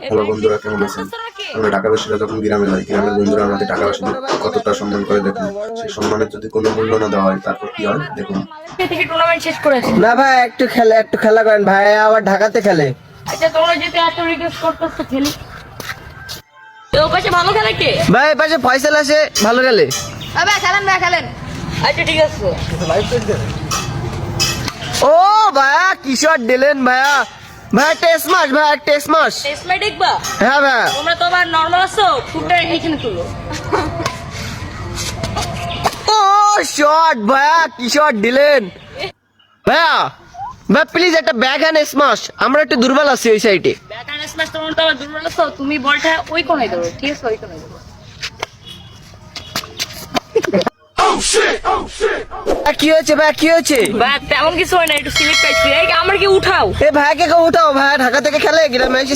Hello বন্ধুরা, কেমন আছেন? আমরা ঢাকাবাসীরা যখন গ্রামে যাই, গ্রামের বন্ধুরা আমাদের ঢাকাবাসীদের কতটা সম্মান করে দেখুন। সেই সম্মানের যদি কোনো মূল্য না দেওয়া হয়, তারপর কি হয় দেখুন। টুর্নামেন্ট শেষ করেছে না ভাই, একটু খেলা করেন ভাই, আবার ঢাকাতে খেলে। আচ্ছা তোমরা যেতে এত রিকোয়েস্ট করতেছো খেলি ও পাশে ভালো খেলে কে ভাই পাশে ফয়সাল আছে, ভালো খেলে। ভাই খেলেন আচ্ছা ঠিক আছে ও ভাইয়া কিশোর দিলেন ভাইয়া, ভাই টেস্ট মাস, ভাই টেস্ট মাস। টেস্ট ম্যাচ দেখবা হ্যাঁ ভাইয়া। তোমরা তো আবার নরমাল আছো ফুটটা এইখানে তুলো ও শট ভাইয়া, কিশোর দিলেন ভাইয়া। ভাই প্লিজ একটা ব্যাক হ্যান্ড স্মাশ, আমরা একটু দুর্বল আছি ওই সাইডে। ব্যাক এন্ড স্ম্যাশ তোমরা তো আবার দুর্বল আছো তুমি বলটা ওই কোণে দাও ঠিক আছে ওই কোণে দাও কি হয়েছে ভাই, কি হয়েছে? ভাই তেমন কিছু হয় না একটু সিলেক্ট পাইছি এই আমরা কি উঠাও এ ভাইকে উঠাও, ভাই ঢাকা থেকে খেলে গ্রামে এসে